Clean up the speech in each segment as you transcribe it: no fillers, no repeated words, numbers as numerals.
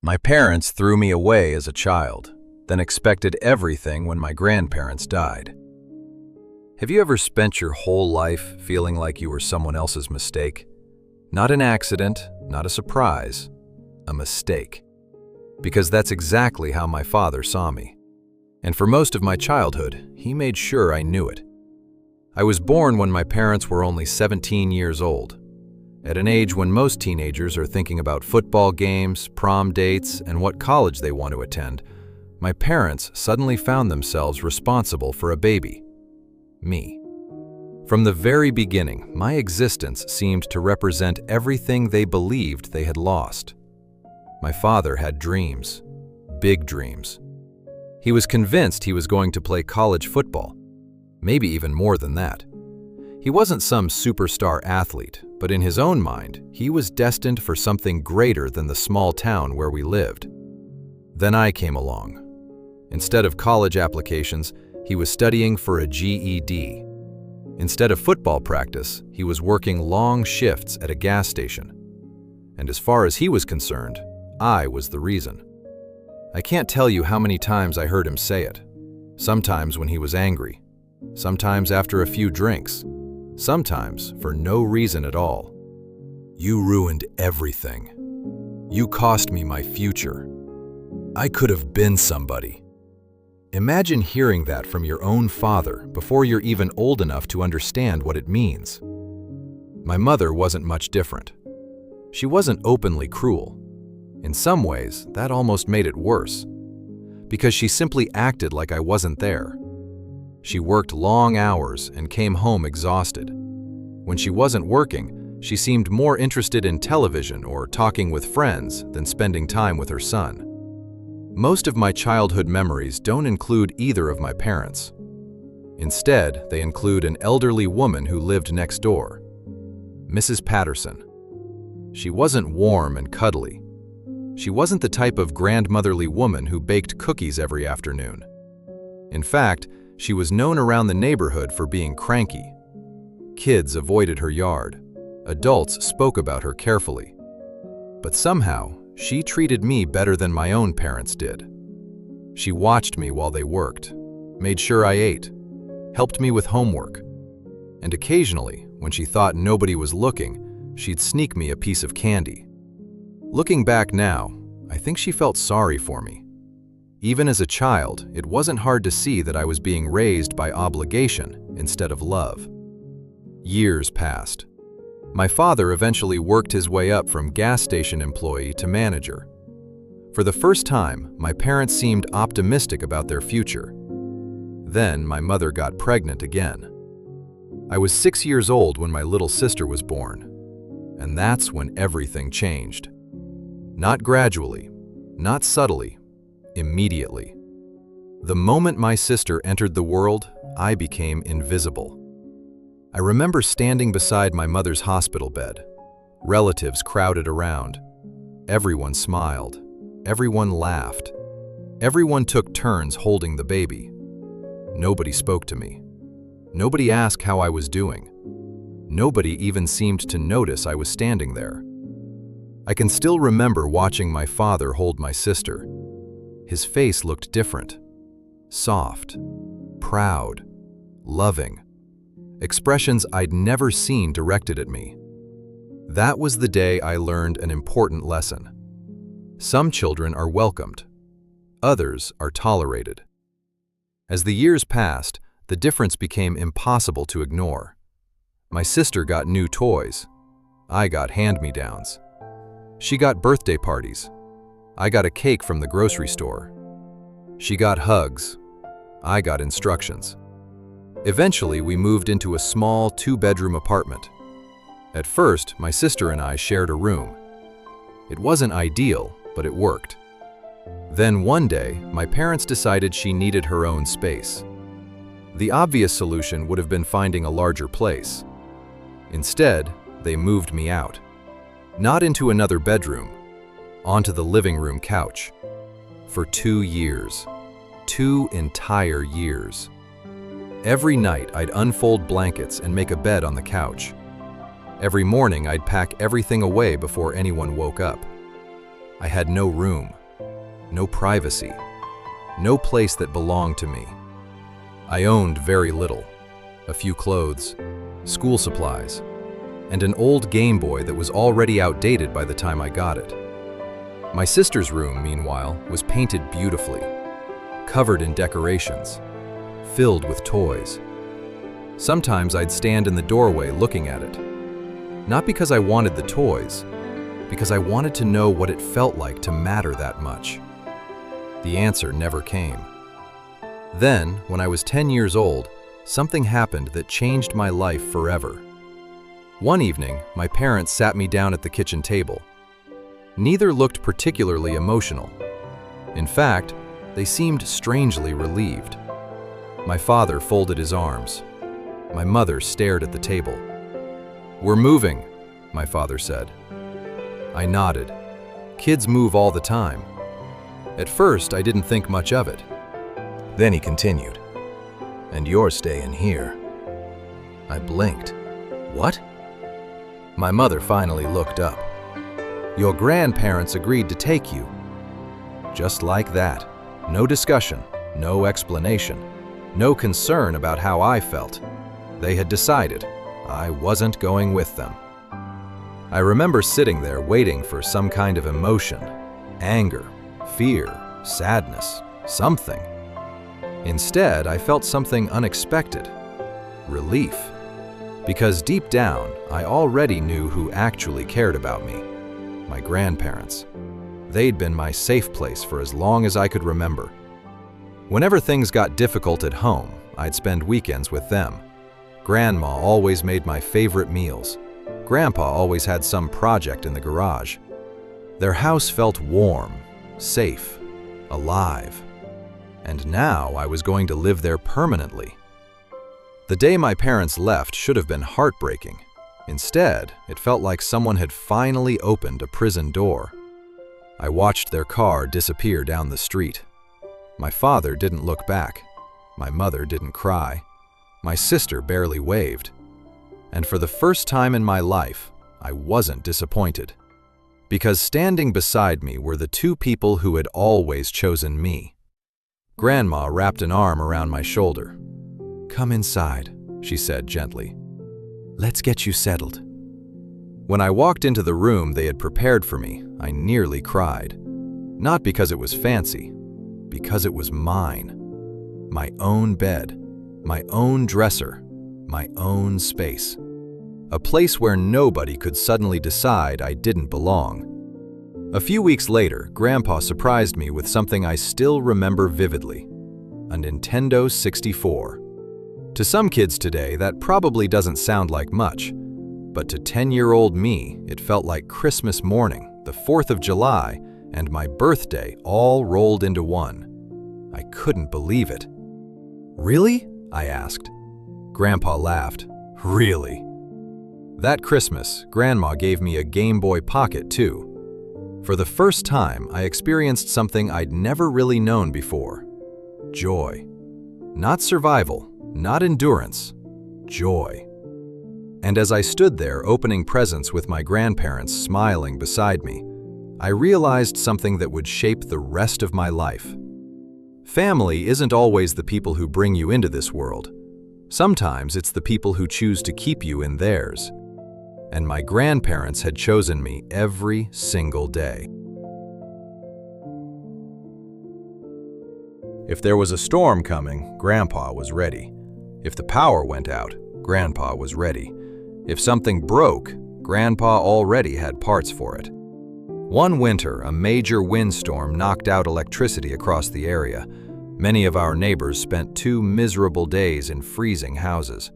My parents threw me away as a child, then expected everything when my grandparents died. Have you ever spent your whole life feeling like you were someone else's mistake? Not an accident, not a surprise, a mistake. Because that's exactly how my father saw me. And for most of my childhood, he made sure I knew it. I was born when my parents were only 17 years old, at an age when most teenagers are thinking about football games, prom dates, and what college they want to attend. My parents suddenly found themselves responsible for a baby, me. From the very beginning, my existence seemed to represent everything they believed they had lost. My father had dreams, big dreams. He was convinced he was going to play college football, maybe even more than that. He wasn't some superstar athlete, but in his own mind, he was destined for something greater than the small town where we lived. Then I came along. Instead of college applications, he was studying for a GED. Instead of football practice, he was working long shifts at a gas station. And as far as he was concerned, I was the reason. I can't tell you how many times I heard him say it. Sometimes when he was angry, sometimes after a few drinks, sometimes for no reason at all. You ruined everything. You cost me my future. I could have been somebody. Imagine hearing that from your own father before you're even old enough to understand what it means. My mother wasn't much different. She wasn't openly cruel. In some ways, that almost made it worse, because she simply acted like I wasn't there. She worked long hours and came home exhausted. When she wasn't working, she seemed more interested in television or talking with friends than spending time with her son. Most of my childhood memories don't include either of my parents. Instead, they include an elderly woman who lived next door, Mrs. Patterson. She wasn't warm and cuddly. She wasn't the type of grandmotherly woman who baked cookies every afternoon. In fact, she was known around the neighborhood for being cranky. Kids avoided her yard. Adults spoke about her carefully. But somehow, she treated me better than my own parents did. She watched me while they worked, made sure I ate, helped me with homework. And occasionally, when she thought nobody was looking, she'd sneak me a piece of candy. Looking back now, I think she felt sorry for me. Even as a child, it wasn't hard to see that I was being raised by obligation instead of love. Years passed. My father eventually worked his way up from gas station employee to manager. For the first time, my parents seemed optimistic about their future. Then my mother got pregnant again. I was 6 years old when my little sister was born, and that's when everything changed. Not gradually, not subtly, immediately. The moment my sister entered the world, I became invisible. I remember standing beside my mother's hospital bed. Relatives crowded around. Everyone smiled. Everyone laughed. Everyone took turns holding the baby. Nobody spoke to me. Nobody asked how I was doing. Nobody even seemed to notice I was standing there. I can still remember watching my father hold my sister. His face looked different. Soft, proud, loving. Expressions I'd never seen directed at me. That was the day I learned an important lesson. Some children are welcomed. Others are tolerated. As the years passed, the difference became impossible to ignore. My sister got new toys. I got hand-me-downs. She got birthday parties. I got a cake from the grocery store. She got hugs. I got instructions. Eventually, we moved into a small 2-bedroom apartment. At first, my sister and I shared a room. It wasn't ideal, but it worked. Then one day, my parents decided she needed her own space. The obvious solution would have been finding a larger place. Instead, they moved me out. Not into another bedroom, onto the living room couch. For 2 years. 2 entire years. Every night, I'd unfold blankets and make a bed on the couch. Every morning, I'd pack everything away before anyone woke up. I had no room, no privacy, no place that belonged to me. I owned very little, a few clothes, school supplies, and an old Game Boy that was already outdated by the time I got it. My sister's room, meanwhile, was painted beautifully, covered in decorations, filled with toys. Sometimes I'd stand in the doorway looking at it, not because I wanted the toys, because I wanted to know what it felt like to matter that much. The answer never came. Then, when I was 10 years old, something happened that changed my life forever. One evening, my parents sat me down at the kitchen table. Neither looked particularly emotional. In fact, they seemed strangely relieved. My father folded his arms. My mother stared at the table. "We're moving," my father said. I nodded. Kids move all the time. At first, I didn't think much of it. Then he continued, "And you're staying here." I blinked. "What?" My mother finally looked up. "Your grandparents agreed to take you." Just like that. No discussion, no explanation, no concern about how I felt. They had decided I wasn't going with them. I remember sitting there waiting for some kind of emotion, anger, fear, sadness, something. Instead, I felt something unexpected, relief. Because deep down, I already knew who actually cared about me, my grandparents. They'd been my safe place for as long as I could remember. Whenever things got difficult at home, I'd spend weekends with them. Grandma always made my favorite meals. Grandpa always had some project in the garage. Their house felt warm, safe, alive. And now I was going to live there permanently. The day my parents left should have been heartbreaking. Instead, it felt like someone had finally opened a prison door. I watched their car disappear down the street. My father didn't look back. My mother didn't cry. My sister barely waved. And for the first time in my life, I wasn't disappointed. Because standing beside me were the two people who had always chosen me. Grandma wrapped an arm around my shoulder. "Come inside," she said gently. "Let's get you settled." When I walked into the room they had prepared for me, I nearly cried. Not because it was fancy, because it was mine. My own bed, my own dresser, my own space. A place where nobody could suddenly decide I didn't belong. A few weeks later, Grandpa surprised me with something I still remember vividly: a Nintendo 64. To some kids today, that probably doesn't sound like much, but to 10-year-old me, it felt like Christmas morning, the 4th of July, and my birthday all rolled into one. I couldn't believe it. "Really?" I asked. Grandpa laughed. "Really?" That Christmas, Grandma gave me a Game Boy Pocket too. For the first time, I experienced something I'd never really known before. Joy. Not survival, not endurance. Joy. And as I stood there opening presents with my grandparents smiling beside me, I realized something that would shape the rest of my life. Family isn't always the people who bring you into this world. Sometimes it's the people who choose to keep you in theirs. And my grandparents had chosen me every single day. If there was a storm coming, Grandpa was ready. If the power went out, Grandpa was ready. If something broke, Grandpa already had parts for it. One winter, a major windstorm knocked out electricity across the area. Many of our neighbors spent 2 miserable days in freezing houses.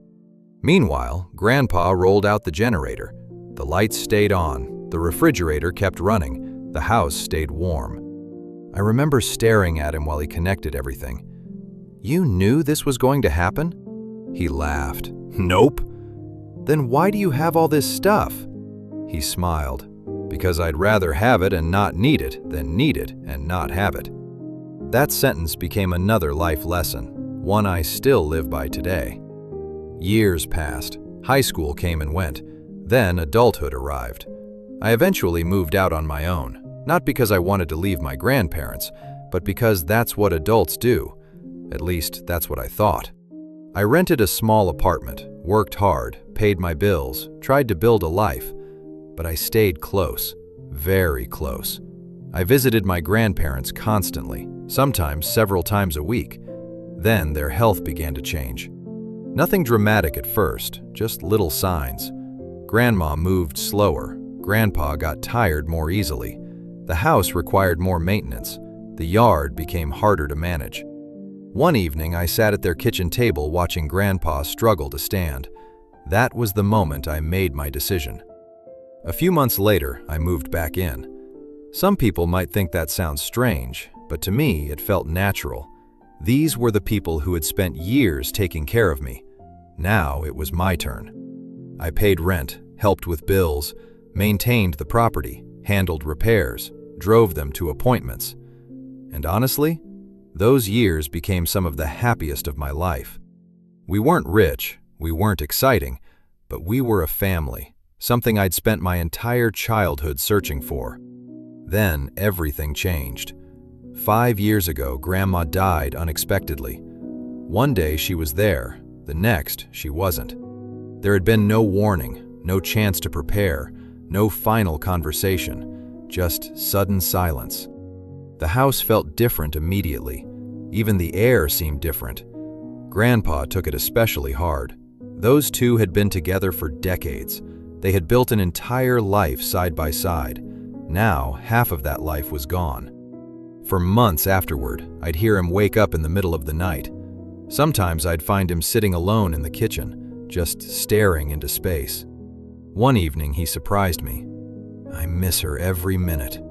Meanwhile, Grandpa rolled out the generator. The lights stayed on, the refrigerator kept running, the house stayed warm. I remember staring at him while he connected everything. "You knew this was going to happen?" He laughed. "Nope." "Then why do you have all this stuff?" He smiled. "Because I'd rather have it and not need it than need it and not have it." That sentence became another life lesson, one I still live by today. Years passed. High school came and went. Then adulthood arrived. I eventually moved out on my own. Not because I wanted to leave my grandparents, but because that's what adults do. At least, that's what I thought. I rented a small apartment, worked hard, paid my bills, tried to build a life, but I stayed close, very close. I visited my grandparents constantly, sometimes several times a week. Then their health began to change. Nothing dramatic at first, just little signs. Grandma moved slower, Grandpa got tired more easily. The house required more maintenance. The yard became harder to manage. One evening, I sat at their kitchen table watching Grandpa struggle to stand. That was the moment I made my decision. A few months later, I moved back in. Some people might think that sounds strange, but to me, it felt natural. These were the people who had spent years taking care of me. Now it was my turn. I paid rent, helped with bills, maintained the property, handled repairs, drove them to appointments. And honestly, those years became some of the happiest of my life. We weren't rich, we weren't exciting, but we were a family, something I'd spent my entire childhood searching for. Then everything changed. 5 years ago, Grandma died unexpectedly. One day she was there, the next she wasn't. There had been no warning, no chance to prepare, no final conversation, just sudden silence. The house felt different immediately. Even the air seemed different. Grandpa took it especially hard. Those two had been together for decades. They had built an entire life side by side. Now, half of that life was gone. For months afterward, I'd hear him wake up in the middle of the night. Sometimes I'd find him sitting alone in the kitchen, just staring into space. One evening, he surprised me. "I miss her every minute."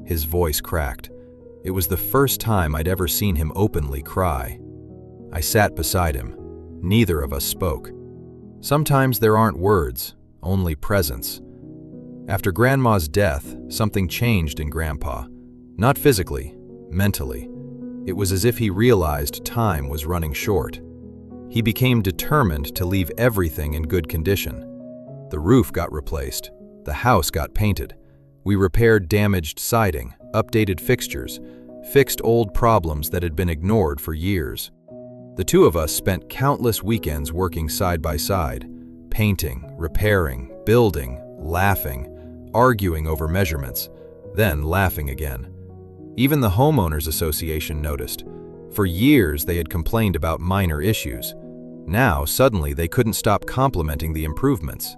His voice cracked. It was the first time I'd ever seen him openly cry. I sat beside him. Neither of us spoke. Sometimes there aren't words, only presence. After Grandma's death, something changed in Grandpa. Not physically, mentally. It was as if he realized time was running short. He became determined to leave everything in good condition. The roof got replaced. The house got painted. We repaired damaged siding, updated fixtures, fixed old problems that had been ignored for years. The two of us spent countless weekends working side by side, painting, repairing, building, laughing, arguing over measurements, then laughing again. Even the homeowners association noticed. For years they had complained about minor issues. Now, suddenly, they couldn't stop complimenting the improvements.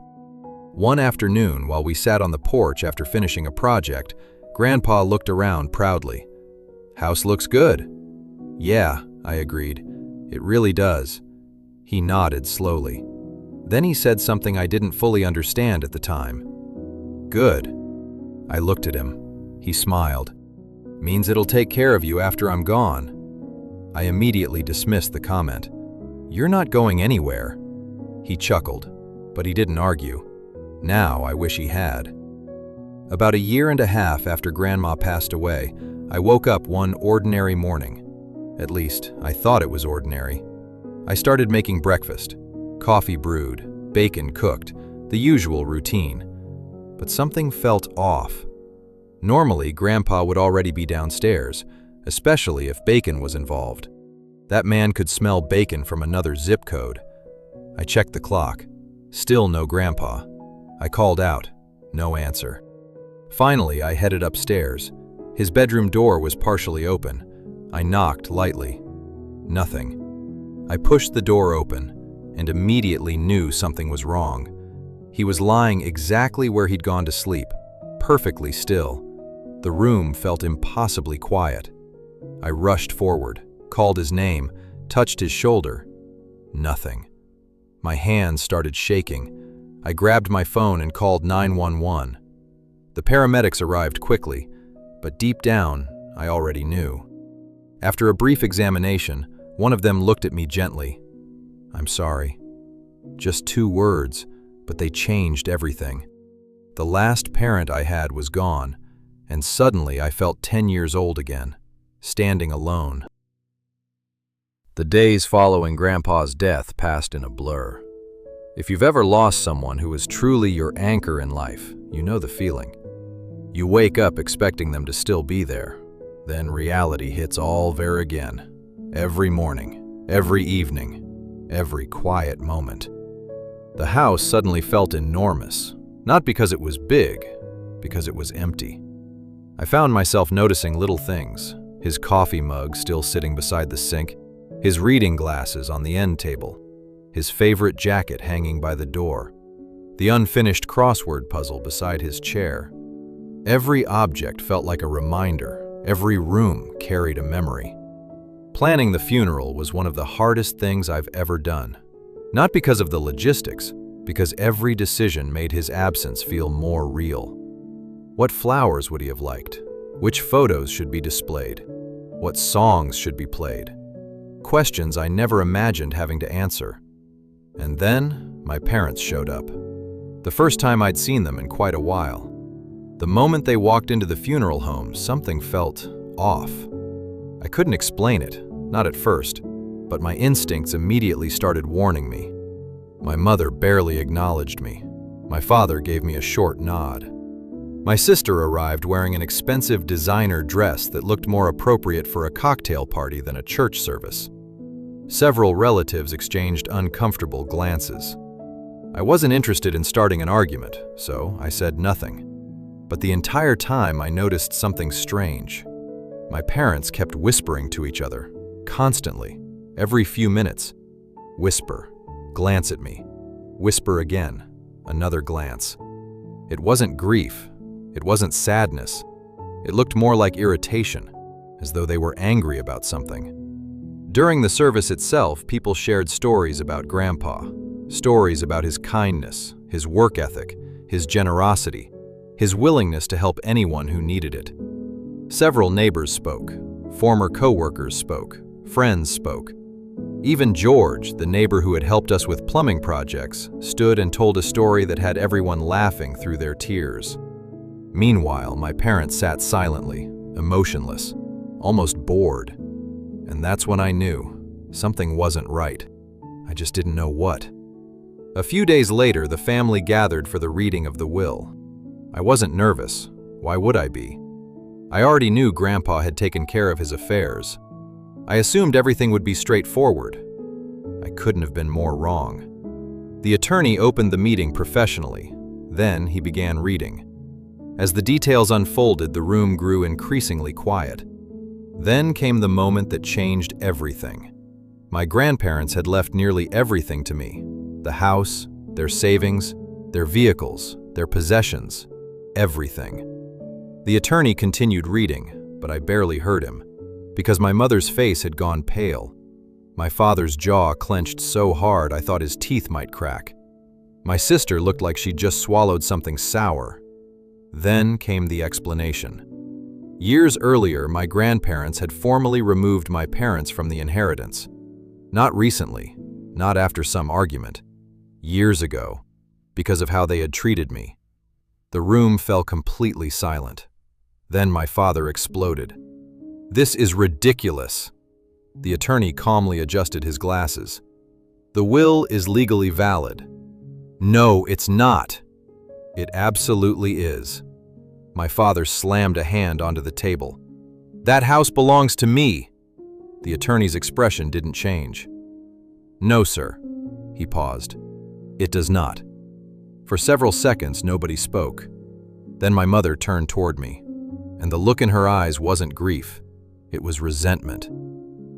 One afternoon, while we sat on the porch after finishing a project, Grandpa looked around proudly. "House looks good." "Yeah," I agreed. "It really does." He nodded slowly. Then he said something I didn't fully understand at the time. "Good." I looked at him. He smiled. "Means it'll take care of you after I'm gone." I immediately dismissed the comment. "You're not going anywhere." He chuckled, but he didn't argue. Now I wish he had. About 1.5 years after Grandma passed away, I woke up one ordinary morning. At least, I thought it was ordinary. I started making breakfast. Coffee brewed, bacon cooked, the usual routine. But something felt off. Normally, Grandpa would already be downstairs, especially if bacon was involved. That man could smell bacon from another zip code. I checked the clock. Still no Grandpa. I called out. No answer. Finally, I headed upstairs. His bedroom door was partially open. I knocked lightly. Nothing. I pushed the door open and immediately knew something was wrong. He was lying exactly where he'd gone to sleep, perfectly still. The room felt impossibly quiet. I rushed forward, called his name, touched his shoulder. Nothing. My hands started shaking. I grabbed my phone and called 911. The paramedics arrived quickly, but deep down, I already knew. After a brief examination, one of them looked at me gently. "I'm sorry." Just 2 words, but they changed everything. The last parent I had was gone, and suddenly I felt 10 years old again, standing alone. The days following Grandpa's death passed in a blur. If you've ever lost someone who was truly your anchor in life, you know the feeling. You wake up expecting them to still be there. Then reality hits all over again. Every morning, every evening, every quiet moment. The house suddenly felt enormous, not because it was big, because it was empty. I found myself noticing little things: his coffee mug still sitting beside the sink, his reading glasses on the end table, his favorite jacket hanging by the door, the unfinished crossword puzzle beside his chair. Every object felt like a reminder. Every room carried a memory. Planning the funeral was one of the hardest things I've ever done. Not because of the logistics, because every decision made his absence feel more real. What flowers would he have liked? Which photos should be displayed? What songs should be played? Questions I never imagined having to answer. And then my parents showed up. The first time I'd seen them in quite a while. The moment they walked into the funeral home, something felt off. I couldn't explain it, not at first, but my instincts immediately started warning me. My mother barely acknowledged me. My father gave me a short nod. My sister arrived wearing an expensive designer dress that looked more appropriate for a cocktail party than a church service. Several relatives exchanged uncomfortable glances. I wasn't interested in starting an argument, so I said nothing. But the entire time I noticed something strange. My parents kept whispering to each other, constantly, every few minutes. Whisper, glance at me, whisper again, another glance. It wasn't grief, it wasn't sadness. It looked more like irritation, as though they were angry about something. During the service itself, people shared stories about Grandpa, stories about his kindness, his work ethic, his generosity, his willingness to help anyone who needed it. Several neighbors spoke, former co-workers spoke, friends spoke. Even George, the neighbor who had helped us with plumbing projects, stood and told a story that had everyone laughing through their tears. Meanwhile, my parents sat silently, emotionless, almost bored. And that's when I knew something wasn't right. I just didn't know what. A few days later, the family gathered for the reading of the will. I wasn't nervous. Why would I be? I already knew Grandpa had taken care of his affairs. I assumed everything would be straightforward. I couldn't have been more wrong. The attorney opened the meeting professionally. Then he began reading. As the details unfolded, the room grew increasingly quiet. Then came the moment that changed everything. My grandparents had left nearly everything to me: the house, their savings, their vehicles, their possessions. Everything. The attorney continued reading, but I barely heard him, because my mother's face had gone pale. My father's jaw clenched so hard I thought his teeth might crack. My sister looked like she'd just swallowed something sour. Then came the explanation. Years earlier, my grandparents had formally removed my parents from the inheritance. Not recently, not after some argument. Years ago, because of how they had treated me. The room fell completely silent. Then my father exploded. "This is ridiculous." The attorney calmly adjusted his glasses. "The will is legally valid." "No, it's not." "It absolutely is." My father slammed a hand onto the table. "That house belongs to me." The attorney's expression didn't change. "No, sir." He paused. "It does not." For several seconds, nobody spoke. Then my mother turned toward me, and the look in her eyes wasn't grief. It was resentment.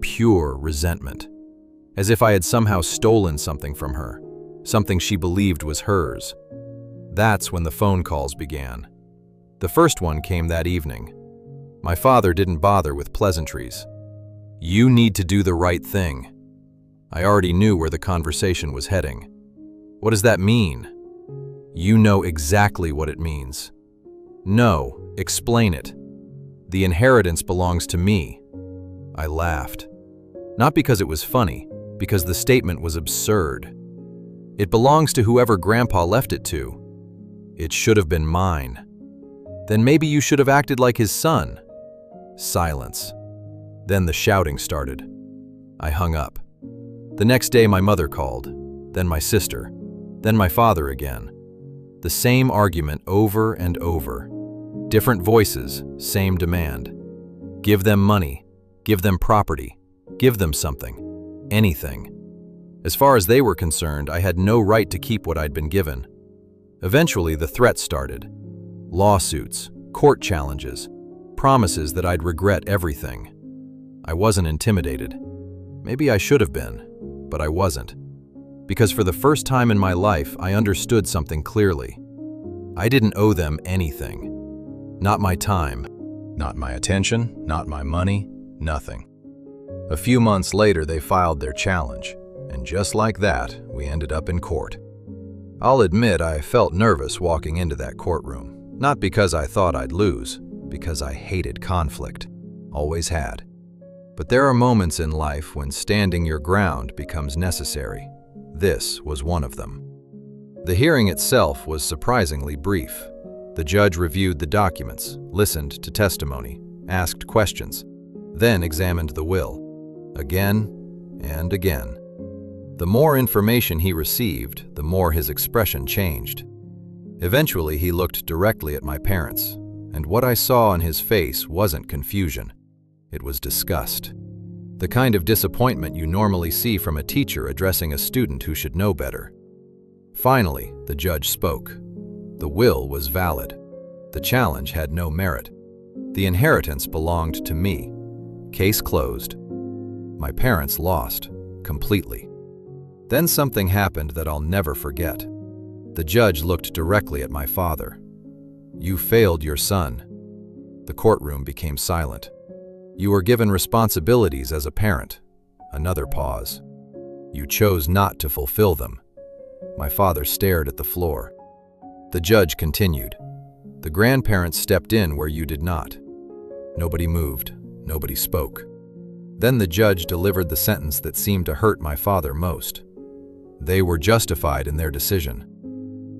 Pure resentment. As if I had somehow stolen something from her, something she believed was hers. That's when the phone calls began. The first one came that evening. My father didn't bother with pleasantries. "You need to do the right thing." I already knew where the conversation was heading. "What does that mean?" "You know exactly what it means." "No, explain it." "The inheritance belongs to me." I laughed. Not because it was funny, because the statement was absurd. "It belongs to whoever Grandpa left it to." "It should have been mine." "Then maybe you should have acted like his son." Silence. Then the shouting started. I hung up. The next day my mother called, then my sister, then my father again. The same argument over and over. Different voices, same demand. Give them money, give them property, give them something, anything. As far as they were concerned, I had no right to keep what I'd been given. Eventually, the threats started. Lawsuits, court challenges, promises that I'd regret everything. I wasn't intimidated. Maybe I should have been, but I wasn't. Because for the first time in my life, I understood something clearly. I didn't owe them anything. Not my time, not my attention, not my money, nothing. A few months later, they filed their challenge, and just like that, we ended up in court. I'll admit I felt nervous walking into that courtroom, not because I thought I'd lose, because I hated conflict, always had. But there are moments in life when standing your ground becomes necessary. This was one of them. The hearing itself was surprisingly brief. The judge reviewed the documents, listened to testimony, asked questions, then examined the will, again and again. The more information he received, the more his expression changed. Eventually, he looked directly at my parents, and what I saw on his face wasn't confusion. It was disgust. The kind of disappointment you normally see from a teacher addressing a student who should know better. Finally, the judge spoke. The will was valid. The challenge had no merit. The inheritance belonged to me. Case closed. My parents lost, completely. Then something happened that I'll never forget. The judge looked directly at my father. "You failed your son." The courtroom became silent. "You were given responsibilities as a parent." Another pause. "You chose not to fulfill them." My father stared at the floor. The judge continued. "The grandparents stepped in where you did not." Nobody moved. Nobody spoke. Then the judge delivered the sentence that seemed to hurt my father most. They were justified in their decision.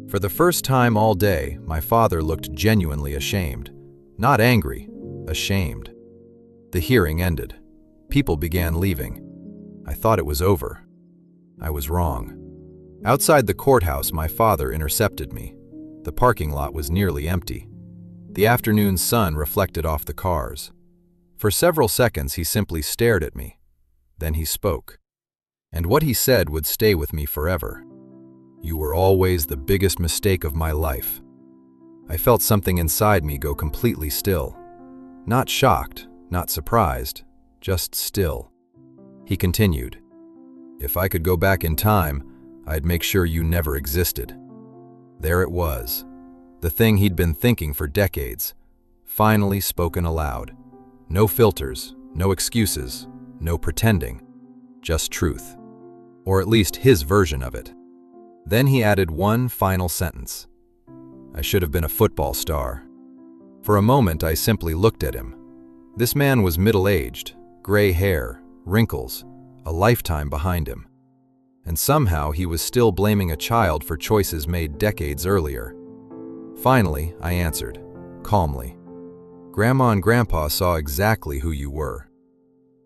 For the first time all day, my father looked genuinely ashamed. Not angry, ashamed. The hearing ended. People began leaving. I thought it was over. I was wrong. Outside the courthouse, my father intercepted me. The parking lot was nearly empty. The afternoon sun reflected off the cars. For several seconds, he simply stared at me. Then he spoke. And what he said would stay with me forever. "You were always the biggest mistake of my life." I felt something inside me go completely still. Not shocked, not surprised, just still. He continued, "If I could go back in time, I'd make sure you never existed." There it was, the thing he'd been thinking for decades, finally spoken aloud. No filters, no excuses, no pretending, just truth. Or at least his version of it. Then he added one final sentence. "I should have been a football star." For a moment, I simply looked at him. This man was middle-aged, gray hair, wrinkles, a lifetime behind him. And somehow he was still blaming a child for choices made decades earlier. Finally, I answered, calmly, "Grandma and Grandpa saw exactly who you were."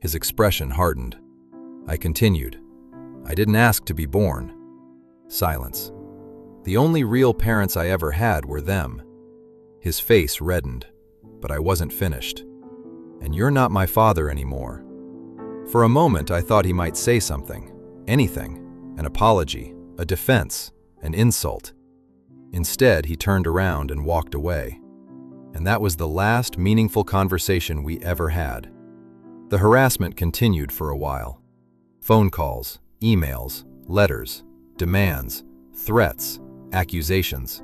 His expression hardened. I continued, "I didn't ask to be born." Silence. The only real parents I ever had were them. His face reddened, but I wasn't finished. "And you're not my father anymore." For a moment, I thought he might say something, anything. An apology, a defense, an insult. Instead, he turned around and walked away. And that was the last meaningful conversation we ever had. The harassment continued for a while. Phone calls, emails, letters, demands, threats, accusations.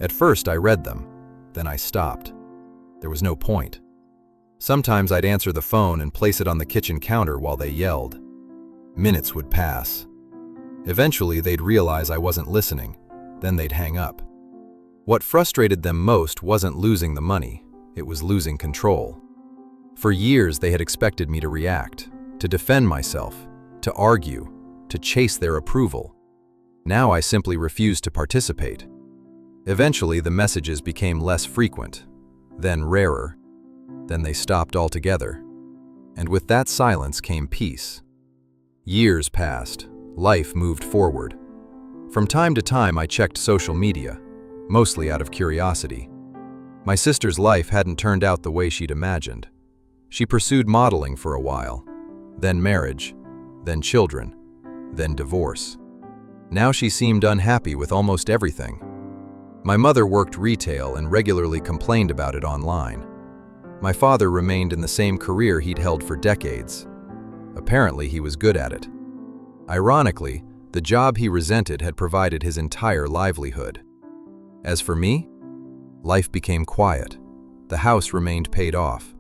At first, I read them. Then I stopped. There was no point. Sometimes I'd answer the phone and place it on the kitchen counter while they yelled. Minutes would pass. Eventually, they'd realize I wasn't listening. Then they'd hang up. What frustrated them most wasn't losing the money. It was losing control. For years, they had expected me to react, to defend myself, to argue, to chase their approval. Now I simply refused to participate. Eventually, the messages became less frequent, then rarer. Then they stopped altogether. And with that silence came peace. Years passed. Life moved forward. From time to time, I checked social media, mostly out of curiosity. My sister's life hadn't turned out the way she'd imagined. She pursued modeling for a while, then marriage, then children, then divorce. Now she seemed unhappy with almost everything. My mother worked retail and regularly complained about it online. My father remained in the same career he'd held for decades. Apparently, he was good at it. Ironically, the job he resented had provided his entire livelihood. As for me, life became quiet. The house remained paid off.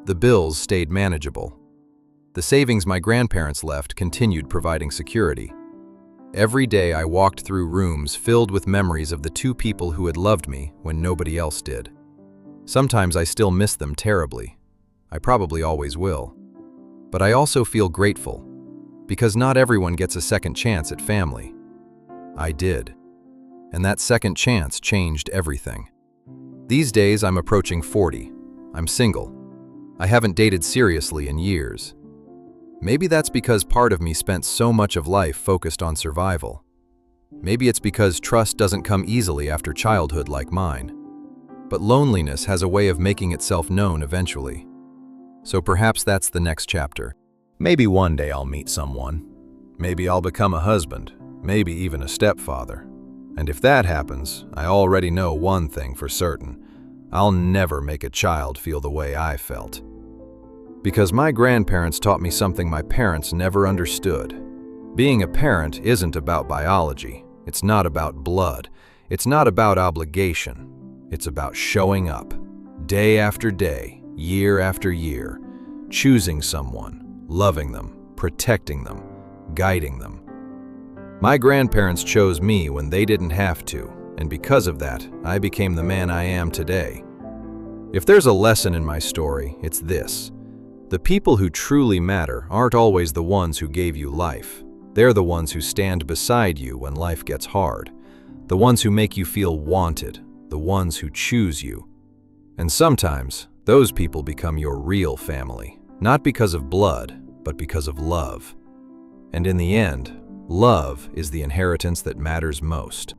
The bills stayed manageable. The savings my grandparents left continued providing security. Every day I walked through rooms filled with memories of the two people who had loved me when nobody else did. Sometimes I still miss them terribly. I probably always will. But I also feel grateful, because not everyone gets a second chance at family. I did. And that second chance changed everything. These days I'm approaching 40. I'm single. I haven't dated seriously in years. Maybe that's because part of me spent so much of life focused on survival. Maybe it's because trust doesn't come easily after childhood like mine. But loneliness has a way of making itself known eventually. So perhaps that's the next chapter. Maybe one day I'll meet someone. Maybe I'll become a husband, maybe even a stepfather. And if that happens, I already know one thing for certain. I'll never make a child feel the way I felt. Because my grandparents taught me something my parents never understood. Being a parent isn't about biology. It's not about blood. It's not about obligation. It's about showing up, day after day, year after year, choosing someone, loving them, protecting them, guiding them. My grandparents chose me when they didn't have to, and because of that, I became the man I am today. If there's a lesson in my story, it's this. The people who truly matter aren't always the ones who gave you life. They're the ones who stand beside you when life gets hard, the ones who make you feel wanted, the ones who choose you. And sometimes, those people become your real family, not because of blood, but because of love. And in the end, love is the inheritance that matters most.